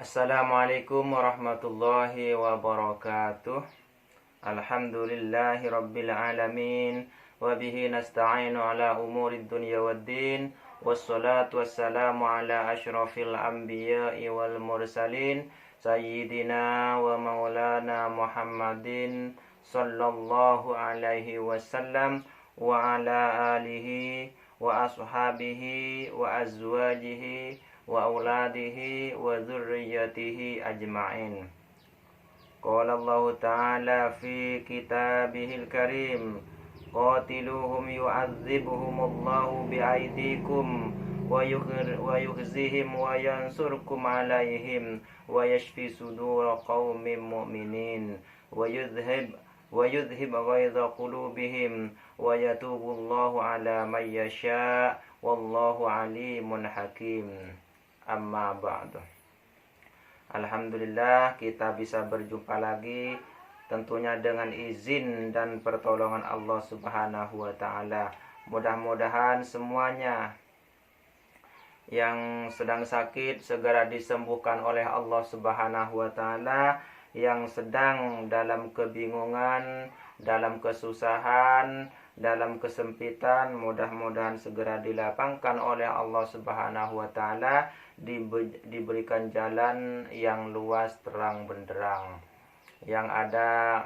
Assalamualaikum warahmatullahi wabarakatuh. Alhamdulillahi rabbil alamin. Wabihi nasta'inu ala umurid dunya waddin. Wassalatu wassalamu ala ashrafil anbiya'i wal mursalin. Sayyidina wa maulana Muhammadin sallallahu alaihi wasallam wa ala alihi wa ashabihi wa azwajihi wa auladihi wa dzurriyyatihi ajma'in. Qala Allah Ta'ala fi kitabihil karim, qatiluhum yu'adzibuhumullahu bi'aidikum wa yukhzihim wa yansurkum alaihim wa yashfi sudura qaumin mu'minin wa yudhhib ghaidha qulubihim wa yatubullahu ala man yasha' wallahu alimun hakim. Amma ba'du. Alhamdulillah kita bisa berjumpa lagi, tentunya dengan izin dan pertolongan Allah Subhanahu wa ta'ala. Mudah-mudahan semuanya yang sedang sakit segera disembuhkan oleh Allah Subhanahu wa ta'ala, yang sedang dalam kebingungan, dalam kesusahan, dalam kesempitan, mudah-mudahan segera dilapangkan oleh Allah Subhanahu wa ta'ala, diberikan jalan yang luas terang benderang. Yang ada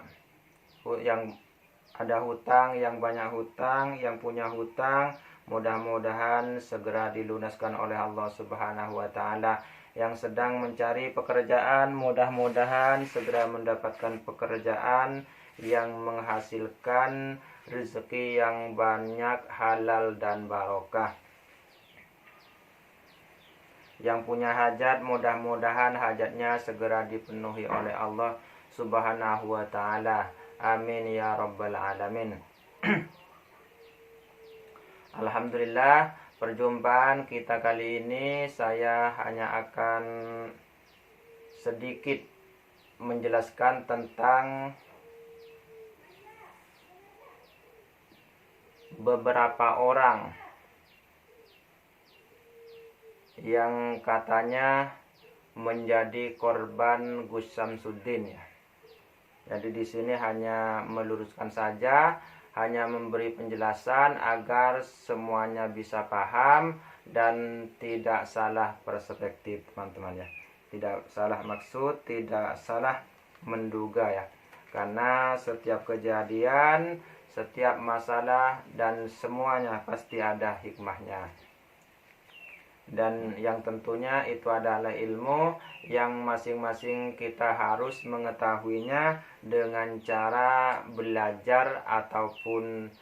hutang, yang banyak hutang, yang punya hutang, mudah-mudahan segera dilunaskan oleh Allah Subhanahu wa ta'ala. Yang sedang mencari pekerjaan, mudah-mudahan segera mendapatkan pekerjaan yang menghasilkan rezeki yang banyak, halal dan barokah. Yang punya hajat, mudah-mudahan hajatnya segera dipenuhi oleh Allah Subhanahu wa ta'ala. Amin ya rabbal alamin. Alhamdulillah, perjumpaan kita kali ini saya hanya akan sedikit menjelaskan tentang beberapa orang yang katanya menjadi korban Gus Samsudin ya. Jadi di sini hanya meluruskan saja, hanya memberi penjelasan agar semuanya bisa paham dan tidak salah perspektif, teman-teman ya. Tidak salah maksud, tidak salah menduga ya. Karena setiap kejadian, setiap masalah dan semuanya pasti ada hikmahnya. Dan yang tentunya itu adalah ilmu yang masing-masing kita harus mengetahuinya dengan cara belajar ataupun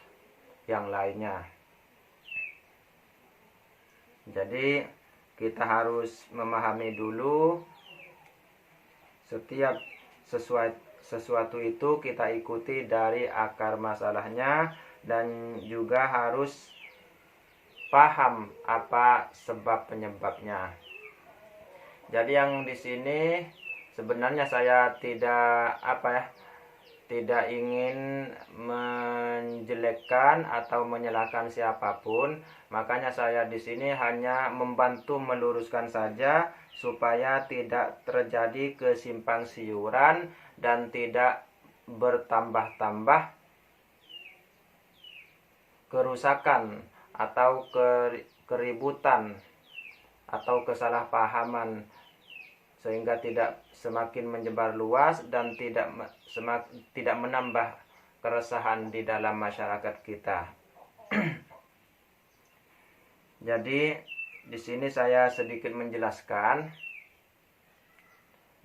yang lainnya. Jadi kita harus memahami dulu setiap sesuatu itu kita ikuti dari akar masalahnya, dan juga harus paham apa sebab penyebabnya. Jadi yang di sini sebenarnya saya tidak ingin menjelekkan atau menyalahkan siapapun. Makanya saya di sini hanya membantu meluruskan saja supaya tidak terjadi kesimpang siuran dan tidak bertambah-tambah kerusakan atau keributan atau kesalahpahaman, sehingga tidak semakin menyebar luas dan tidak menambah keresahan di dalam masyarakat kita. Jadi di sini saya sedikit menjelaskan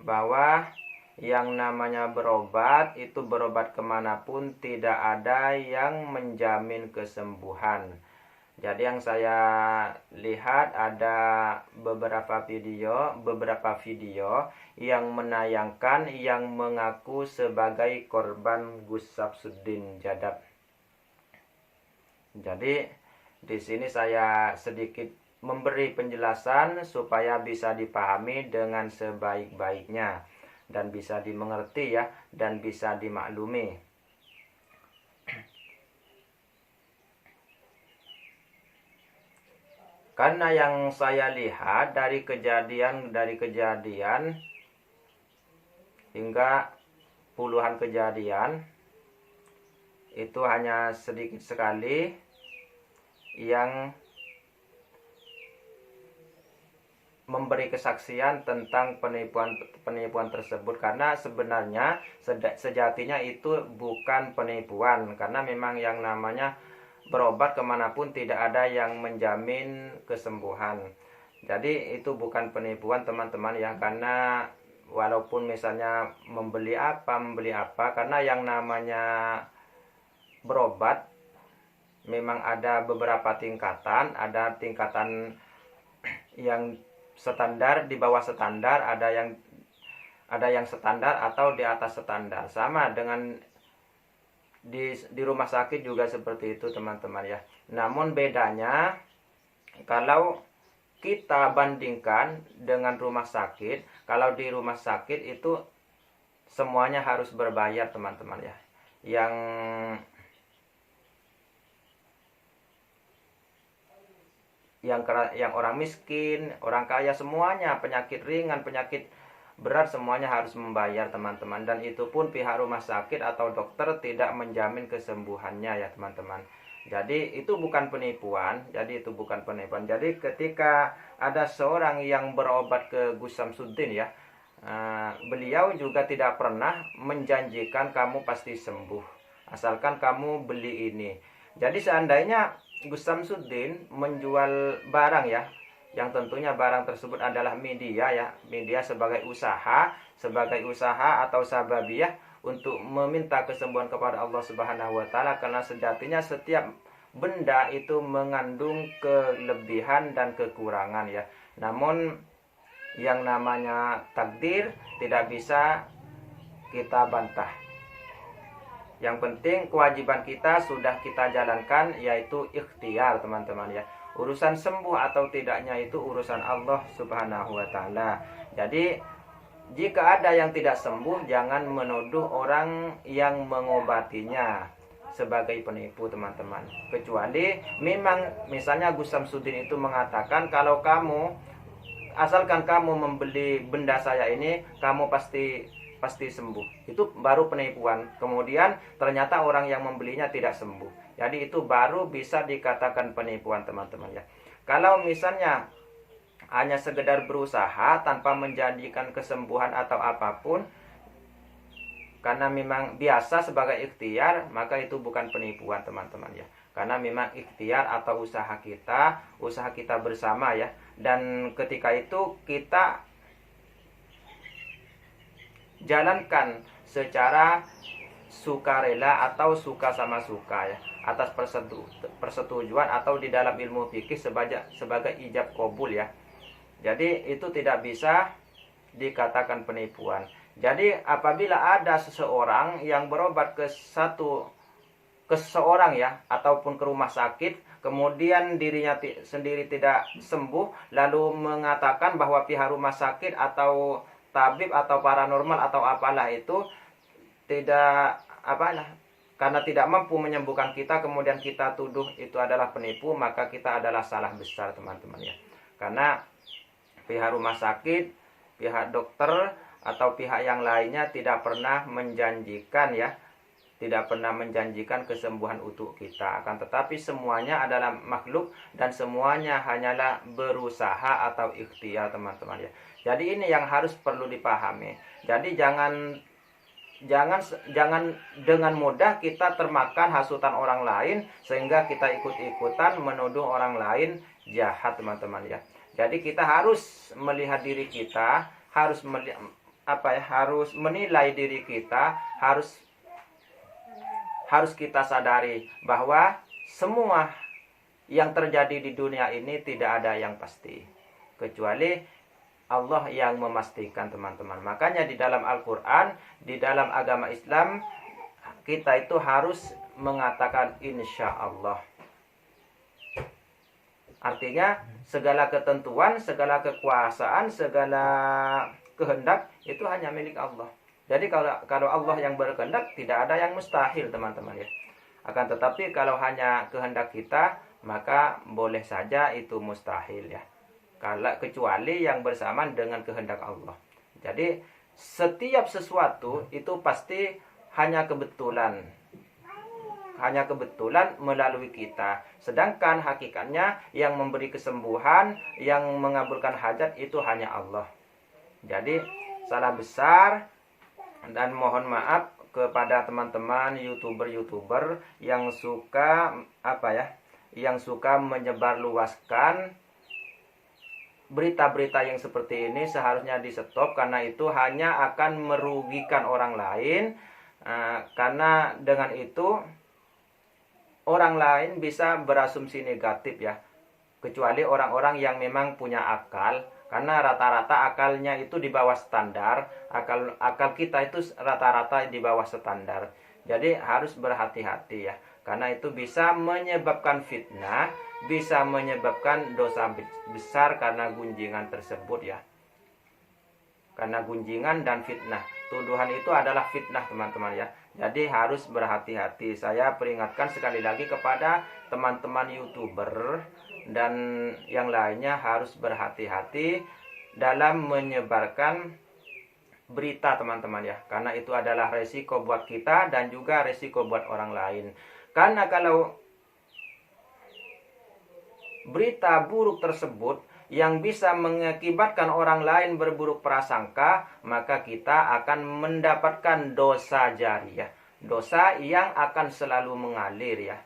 bahwa yang namanya berobat itu berobat kemanapun tidak ada yang menjamin kesembuhan. Jadi yang saya lihat ada beberapa video yang menayangkan yang mengaku sebagai korban Gus Samsudin Jadab. Jadi di sini saya sedikit memberi penjelasan supaya bisa dipahami dengan sebaik-baiknya dan bisa dimengerti ya, dan bisa dimaklumi. Karena yang saya lihat dari kejadian hingga puluhan kejadian, itu hanya sedikit sekali yang memberi kesaksian tentang penipuan tersebut. Karena sebenarnya sejatinya itu bukan penipuan, karena memang yang namanya berobat kemanapun tidak ada yang menjamin kesembuhan. Jadi itu bukan penipuan teman-teman ya, karena walaupun misalnya membeli apa, karena yang namanya berobat memang ada beberapa tingkatan, ada tingkatan yang standar, di bawah standar, ada yang standar atau di atas standar. Sama dengan di rumah sakit juga seperti itu teman-teman ya. Namun bedanya kalau kita bandingkan dengan rumah sakit, kalau di rumah sakit itu semuanya harus berbayar teman-teman ya. Yang orang miskin, orang kaya, semuanya penyakit ringan, penyakit berat, semuanya harus membayar teman-teman. Dan itu pun pihak rumah sakit atau dokter tidak menjamin kesembuhannya ya teman-teman. Jadi itu bukan penipuan. Jadi ketika ada seorang yang berobat ke Gus Samsudin ya, beliau juga tidak pernah menjanjikan kamu pasti sembuh asalkan kamu beli ini. Jadi seandainya Gus Samsudin menjual barang ya, yang tentunya barang tersebut adalah media ya, media sebagai usaha atau sababiyah untuk meminta kesembuhan kepada Allah Subhanahu wa taala, karena sejatinya setiap benda itu mengandung kelebihan dan kekurangan ya. Namun yang namanya takdir tidak bisa kita bantah. Yang penting kewajiban kita sudah kita jalankan, yaitu ikhtiar teman-teman ya. Urusan sembuh atau tidaknya itu urusan Allah Subhanahu wa taala. Jadi jika ada yang tidak sembuh, jangan menuduh orang yang mengobatinya sebagai penipu teman-teman. Kecuali memang misalnya Gus Samsudin itu mengatakan, kalau asalkan kamu membeli benda saya ini, kamu pasti sembuh. Itu baru penipuan. Kemudian ternyata orang yang membelinya tidak sembuh. Jadi itu baru bisa dikatakan penipuan teman-teman ya. Kalau misalnya hanya sekedar berusaha tanpa menjanjikan kesembuhan atau apapun, karena memang biasa sebagai ikhtiar, maka itu bukan penipuan teman-teman ya. Karena memang ikhtiar atau usaha kita bersama ya. Dan ketika itu kita jalankan secara sukarela atau suka sama suka ya, atas persetujuan atau di dalam ilmu fikih sebagai ijab kabul ya. Jadi itu tidak bisa dikatakan penipuan. Jadi apabila ada seseorang yang berobat ke seseorang ya, ataupun ke rumah sakit, kemudian dirinya sendiri tidak sembuh, lalu mengatakan bahwa pihak rumah sakit atau tabib atau paranormal atau apalah itu karena tidak mampu menyembuhkan kita, kemudian kita tuduh itu adalah penipu, maka kita adalah salah besar teman-teman ya. Karena pihak rumah sakit, pihak dokter atau pihak yang lainnya tidak pernah menjanjikan kesembuhan untuk kita. Akan tetapi semuanya adalah makhluk dan semuanya hanyalah berusaha atau ikhtiar teman-teman ya. Jadi ini yang harus perlu dipahami. Jadi jangan dengan mudah kita termakan hasutan orang lain sehingga kita ikut-ikutan menuduh orang lain jahat teman-teman ya. Jadi kita harus melihat diri kita, harus menilai diri kita, harus kita sadari bahwa semua yang terjadi di dunia ini tidak ada yang pasti, kecuali Allah yang memastikan teman-teman. Makanya di dalam Al-Quran, di dalam agama Islam, kita itu harus mengatakan insya Allah. Artinya segala ketentuan, segala kekuasaan, segala kehendak itu hanya milik Allah. Jadi kalau Allah yang berkehendak, tidak ada yang mustahil teman-teman ya. Akan tetapi kalau hanya kehendak kita, maka boleh saja itu mustahil ya. Kalau kecuali yang bersamaan dengan kehendak Allah. Jadi setiap sesuatu itu pasti hanya kebetulan. Hanya kebetulan melalui kita. Sedangkan hakikatnya yang memberi kesembuhan, yang mengabulkan hajat itu hanya Allah. Jadi salah besar, dan mohon maaf kepada teman-teman YouTuber yang suka yang suka menyebarluaskan berita-berita yang seperti ini. Seharusnya di stop, karena itu hanya akan merugikan orang lain. Karena dengan itu orang lain bisa berasumsi negatif ya, kecuali orang-orang yang memang punya akal, karena rata-rata akalnya itu di bawah standar, akal kita itu rata-rata di bawah standar. Jadi harus berhati-hati ya, karena itu bisa menyebabkan fitnah, bisa menyebabkan dosa besar karena gunjingan tersebut ya. Karena gunjingan dan fitnah, tuduhan itu adalah fitnah teman-teman ya. Jadi harus berhati-hati. Saya peringatkan sekali lagi kepada teman-teman YouTuber dan yang lainnya harus berhati-hati dalam menyebarkan berita teman-teman ya. Karena itu adalah resiko buat kita dan juga resiko buat orang lain. Karena kalau berita buruk tersebut yang bisa mengakibatkan orang lain berburuk prasangka, maka kita akan mendapatkan dosa jariyah, dosa yang akan selalu mengalir ya.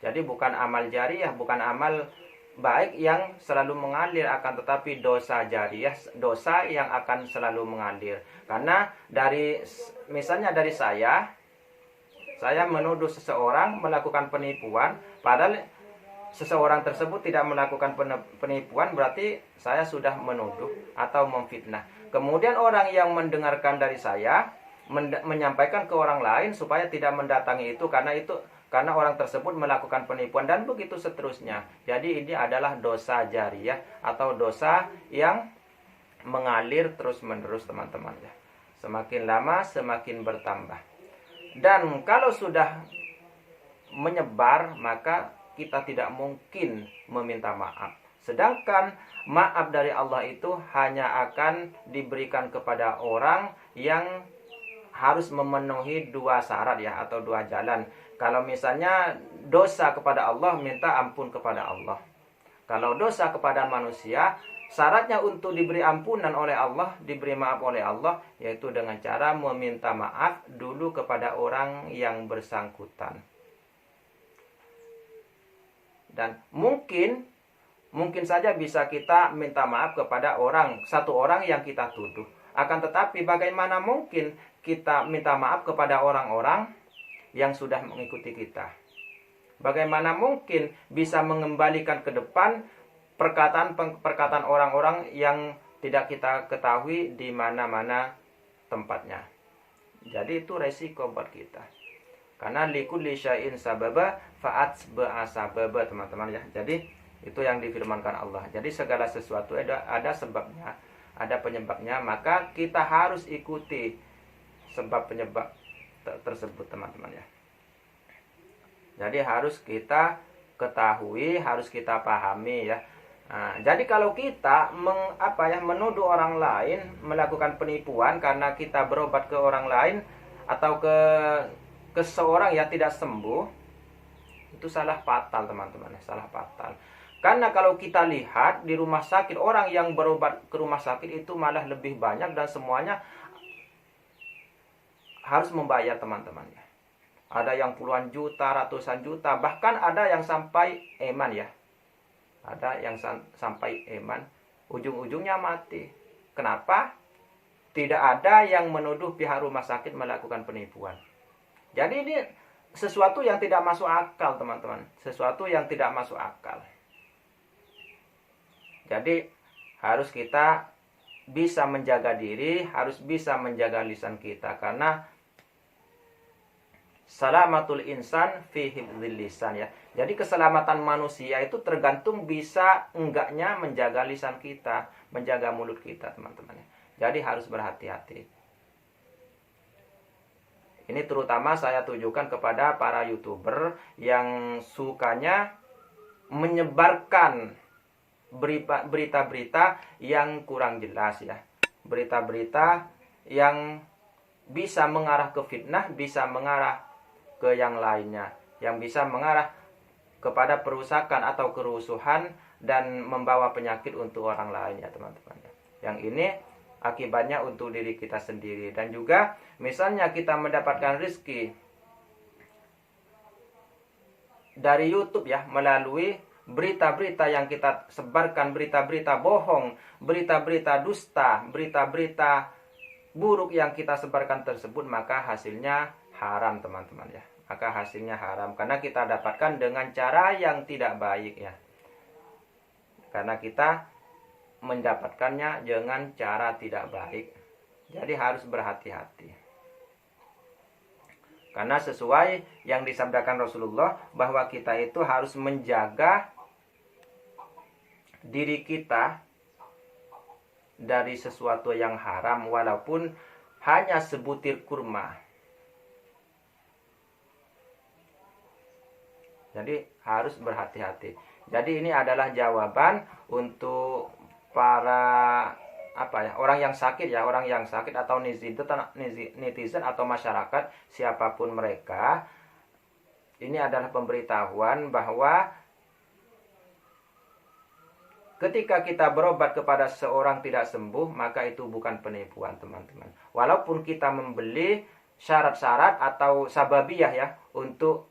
Jadi bukan amal jariyah, bukan amal baik yang selalu mengalir, akan tetapi dosa jariyah, dosa yang akan selalu mengalir. Karena misalnya dari saya menuduh seseorang melakukan penipuan, padahal seseorang tersebut tidak melakukan penipuan, berarti saya sudah menuduh atau memfitnah. Kemudian orang yang mendengarkan dari saya menyampaikan ke orang lain supaya tidak mendatangi itu karena orang tersebut melakukan penipuan, dan begitu seterusnya. Jadi ini adalah dosa jariyah atau dosa yang mengalir terus-menerus teman-teman ya. Semakin lama semakin bertambah. Dan kalau sudah menyebar, maka kita tidak mungkin meminta maaf. Sedangkan maaf dari Allah itu hanya akan diberikan kepada orang yang harus memenuhi dua syarat ya, atau dua jalan. Kalau misalnya dosa kepada Allah, minta ampun kepada Allah. Kalau dosa kepada manusia, syaratnya untuk diberi ampunan oleh Allah, diberi maaf oleh Allah, yaitu dengan cara meminta maaf dulu kepada orang yang bersangkutan. Dan mungkin saja bisa kita minta maaf kepada satu orang yang kita tuduh. Akan tetapi bagaimana mungkin kita minta maaf kepada orang-orang yang sudah mengikuti kita? Bagaimana mungkin bisa mengembalikan ke depan perkataan orang-orang yang tidak kita ketahui di mana-mana tempatnya? Jadi itu resiko buat kita. Karena likulli syai'in sababa fa'atba'a sababa teman-teman ya. Jadi itu yang difirmankan Allah. Jadi segala sesuatu ada sebabnya, ada penyebabnya, maka kita harus ikuti sebab penyebab tersebut teman-teman ya. Jadi harus kita ketahui, harus kita pahami ya. Jadi kalau kita menuduh orang lain melakukan penipuan karena kita berobat ke orang lain atau ke seorang yang tidak sembuh, itu salah fatal teman-teman, salah fatal. Karena kalau kita lihat di rumah sakit, orang yang berobat ke rumah sakit itu malah lebih banyak dan semuanya harus membayar teman-teman ya. Ada yang puluhan juta, ratusan juta, bahkan ada yang sampai eman ya. Ada yang sampai eman, ujung-ujungnya mati. Kenapa? Tidak ada yang menuduh pihak rumah sakit melakukan penipuan. Jadi ini sesuatu yang tidak masuk akal teman-teman. Sesuatu yang tidak masuk akal. Jadi harus kita bisa menjaga diri, harus bisa menjaga lisan kita. Karena salamatul insan fi hifdzil lisan ya. Jadi keselamatan manusia itu tergantung bisa enggaknya menjaga lisan kita, menjaga mulut kita teman-teman ya. Jadi harus berhati-hati. Ini terutama saya tujukan kepada para YouTuber yang sukanya menyebarkan berita-berita yang kurang jelas ya. Berita-berita yang bisa mengarah ke fitnah, bisa mengarah ke yang lainnya, yang bisa mengarah kepada perusakan atau kerusuhan dan membawa penyakit untuk orang lain ya teman-teman. Yang ini akibatnya untuk diri kita sendiri. Dan juga misalnya kita mendapatkan rezeki dari YouTube ya, melalui berita-berita yang kita sebarkan, berita-berita bohong, berita-berita dusta, berita-berita buruk yang kita sebarkan tersebut, maka hasilnya haram teman-teman ya. Maka hasilnya haram karena kita dapatkan dengan cara yang tidak baik ya. Karena kita mendapatkannya dengan cara tidak baik. Jadi harus berhati-hati. Karena sesuai yang disabdakan Rasulullah bahwa kita itu harus menjaga diri kita dari sesuatu yang haram walaupun hanya sebutir kurma. Jadi harus berhati-hati. Jadi ini adalah jawaban untuk para orang yang sakit ya, orang yang sakit atau netizen atau masyarakat siapapun mereka. Ini adalah pemberitahuan bahwa ketika kita berobat kepada seorang tidak sembuh, maka itu bukan penipuan teman-teman. Walaupun kita membeli syarat-syarat atau sababiyah ya untuk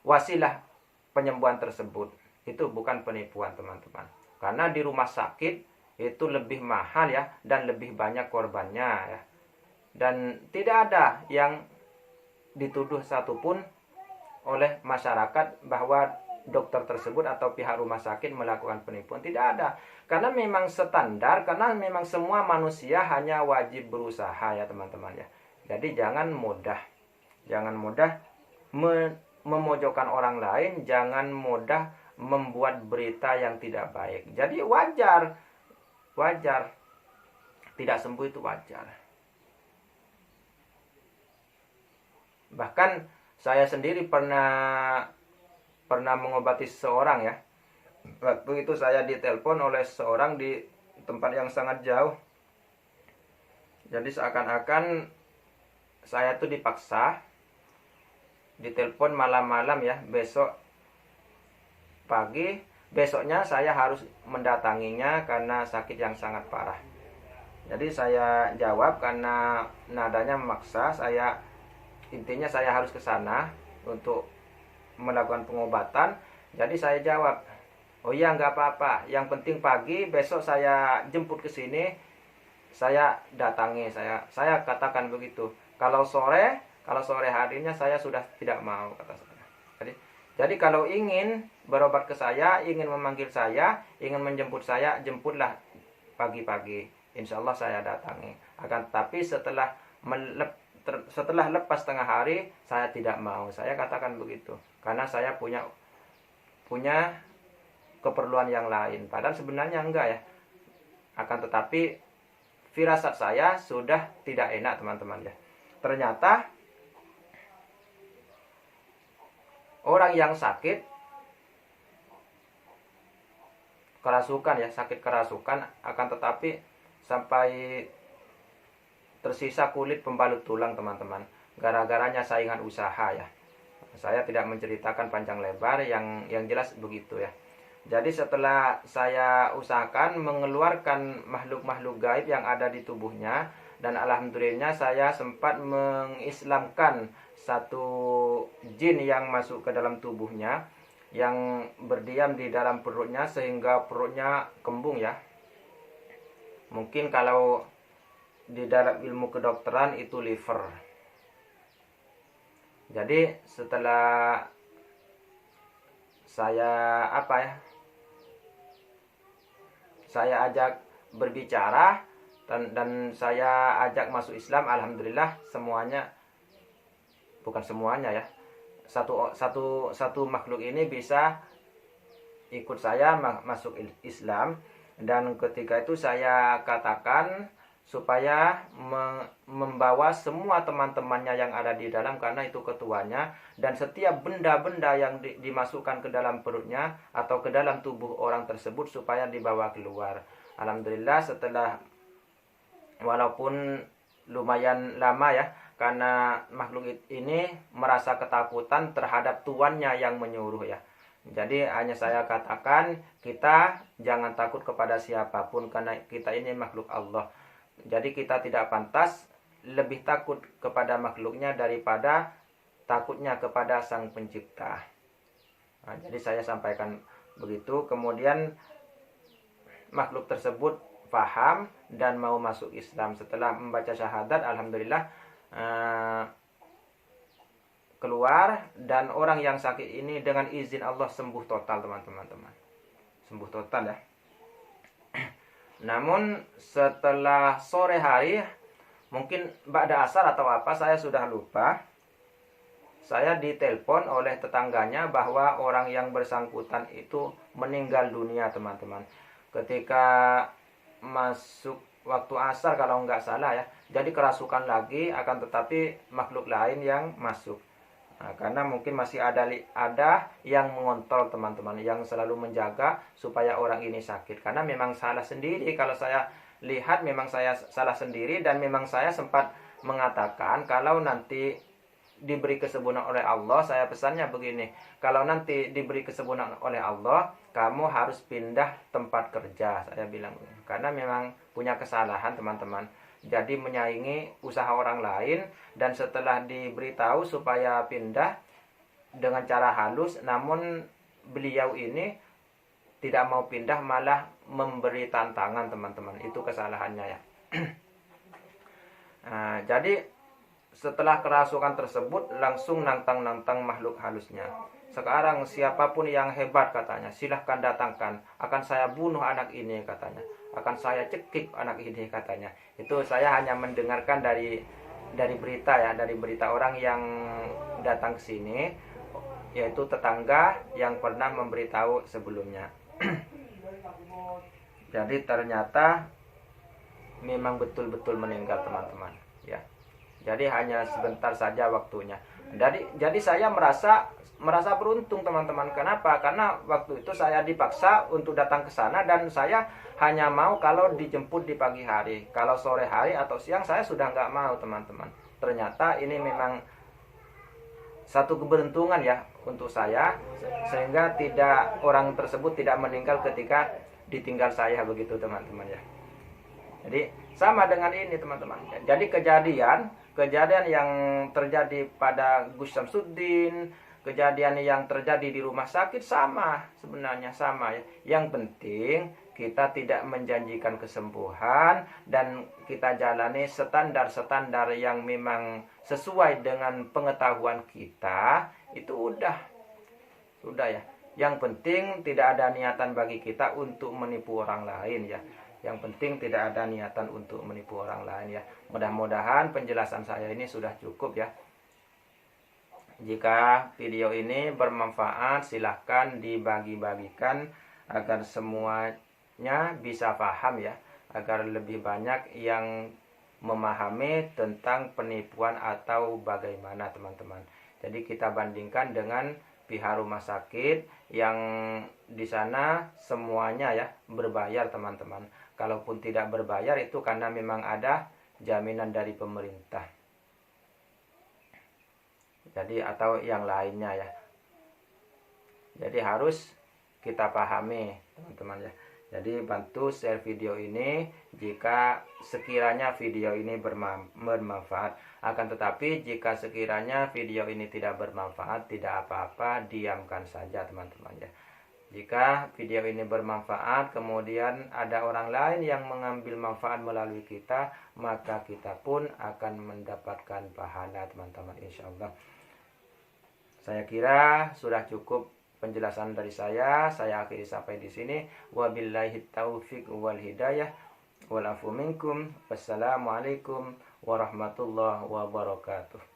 wasilah penyembuhan tersebut, itu bukan penipuan teman-teman. Karena di rumah sakit itu lebih mahal ya, dan lebih banyak korbannya ya. Dan tidak ada yang dituduh satupun oleh masyarakat bahwa dokter tersebut atau pihak rumah sakit melakukan penipuan. Tidak ada. Karena memang standar, karena memang semua manusia hanya wajib berusaha ya teman-teman ya. Jadi jangan mudah memojokkan orang lain, jangan mudah membuat berita yang tidak baik. Jadi wajar tidak sembuh, itu wajar. Bahkan saya sendiri pernah mengobati seseorang ya. Waktu itu saya ditelepon oleh seseorang di tempat yang sangat jauh. Jadi seakan-akan saya tuh dipaksa ditelepon malam-malam ya, besok pagi, besoknya saya harus mendatanginya karena sakit yang sangat parah. Jadi saya jawab karena nadanya memaksa, intinya saya harus ke sana untuk melakukan pengobatan. Jadi saya jawab, oh iya nggak apa-apa, yang penting pagi besok saya jemput ke sini, saya datangi, saya katakan begitu. Kalau sore harinya saya sudah tidak mau, kata saya. Jadi kalau ingin berobat ke saya, ingin memanggil saya, ingin menjemput saya, jemputlah pagi-pagi. Insya Allah saya datangi. Akan tetapi setelah lepas tengah hari, saya tidak mau. Saya katakan begitu. Karena saya punya keperluan yang lain. Padahal sebenarnya enggak ya. Akan tetapi firasat saya sudah tidak enak teman-teman ya. Ternyata orang yang sakit kerasukan, akan tetapi sampai tersisa kulit pembalut tulang teman-teman. Gara-garanya saingan usaha ya. Saya tidak menceritakan panjang lebar, yang jelas begitu ya. Jadi setelah saya usahakan mengeluarkan makhluk-makhluk gaib yang ada di tubuhnya, dan alhamdulillah saya sempat mengislamkan satu jin yang masuk ke dalam tubuhnya, yang berdiam di dalam perutnya sehingga perutnya kembung ya. Mungkin kalau di dalam ilmu kedokteran itu liver. Jadi setelah saya saya ajak berbicara dan saya ajak masuk Islam, alhamdulillah semuanya, bukan semuanya ya, satu makhluk ini bisa ikut saya masuk Islam. Dan ketika itu saya katakan supaya membawa semua teman-temannya yang ada di dalam, karena itu ketuanya, dan setiap benda-benda yang dimasukkan ke dalam perutnya atau ke dalam tubuh orang tersebut supaya dibawa keluar. Alhamdulillah, setelah walaupun lumayan lama ya, karena makhluk ini merasa ketakutan terhadap tuannya yang menyuruh ya. Jadi hanya saya katakan, kita jangan takut kepada siapapun karena kita ini makhluk Allah. Jadi kita tidak pantas lebih takut kepada makhluknya daripada takutnya kepada Sang Pencipta. Nah, jadi saya sampaikan begitu. Kemudian makhluk tersebut paham dan mau masuk Islam. Setelah membaca syahadat, alhamdulillah keluar, dan orang yang sakit ini dengan izin Allah sembuh total, teman-teman. Sembuh total ya. Namun setelah sore hari, mungkin ba'da asar atau apa, saya sudah lupa, saya ditelepon oleh tetangganya bahwa orang yang bersangkutan itu meninggal dunia, teman-teman. Ketika masuk waktu asar kalau nggak salah ya. Jadi kerasukan lagi, akan tetapi makhluk lain yang masuk. Nah, karena mungkin masih ada yang mengontrol, teman-teman, yang selalu menjaga supaya orang ini sakit. Karena memang salah sendiri, kalau saya lihat memang saya salah sendiri, dan memang saya sempat mengatakan kalau nanti diberi kesembuhan oleh Allah, saya pesannya begini, kalau nanti diberi kesembuhan oleh Allah, kamu harus pindah tempat kerja, saya bilang. Karena memang punya kesalahan, teman-teman. Jadi menyaingi usaha orang lain, dan setelah diberitahu supaya pindah dengan cara halus, namun beliau ini tidak mau pindah, malah memberi tantangan, teman-teman. Itu kesalahannya ya. Nah, jadi setelah kerasukan tersebut langsung nantang makhluk halusnya. Sekarang siapapun yang hebat, katanya, silahkan datangkan, akan saya bunuh anak ini, katanya, akan saya cekik anak ini, katanya. Itu saya hanya mendengarkan dari berita ya, dari berita orang yang datang ke sini, yaitu tetangga yang pernah memberitahu sebelumnya. Jadi ternyata memang betul-betul meninggal, teman-teman ya. Jadi hanya sebentar saja waktunya. Jadi saya merasa beruntung, teman-teman. Kenapa? Karena waktu itu saya dipaksa untuk datang ke sana, dan saya hanya mau kalau dijemput di pagi hari. Kalau sore hari atau siang saya sudah nggak mau, teman-teman. Ternyata ini memang satu keberuntungan ya untuk saya, sehingga orang tersebut tidak meninggal ketika ditinggal saya, begitu, teman-teman ya. Jadi sama dengan ini, teman-teman. Jadi kejadian yang terjadi pada Gus Samsuddin, kejadian yang terjadi di rumah sakit sama, sebenarnya sama ya. Yang penting kita tidak menjanjikan kesembuhan, dan kita jalani standar-standar yang memang sesuai dengan pengetahuan kita. Itu sudah ya. Yang penting tidak ada niatan bagi kita untuk menipu orang lain ya. Yang penting tidak ada niatan untuk menipu orang lain ya. Mudah-mudahan penjelasan saya ini sudah cukup ya. Jika video ini bermanfaat, silahkan dibagi-bagikan agar semuanya bisa paham ya. Agar lebih banyak yang memahami tentang penipuan atau bagaimana, teman-teman. Jadi kita bandingkan dengan pihak rumah sakit yang di sana semuanya ya berbayar, teman-teman. Kalaupun tidak berbayar itu karena memang ada jaminan dari pemerintah. Jadi atau yang lainnya ya. Jadi harus kita pahami, teman-teman ya. Jadi bantu share video ini jika sekiranya video ini bermanfaat. Akan tetapi jika sekiranya video ini tidak bermanfaat, tidak apa-apa, diamkan saja, teman-teman ya. Jika video ini bermanfaat, kemudian ada orang lain yang mengambil manfaat melalui kita, maka kita pun akan mendapatkan pahala, teman-teman, insya Allah. Saya kira sudah cukup penjelasan dari saya. Saya akhiri sampai di sini. Wabillahi taufiq wal hidayah. Wal afu minkum. Wassalamualaikum warahmatullahi wabarakatuh.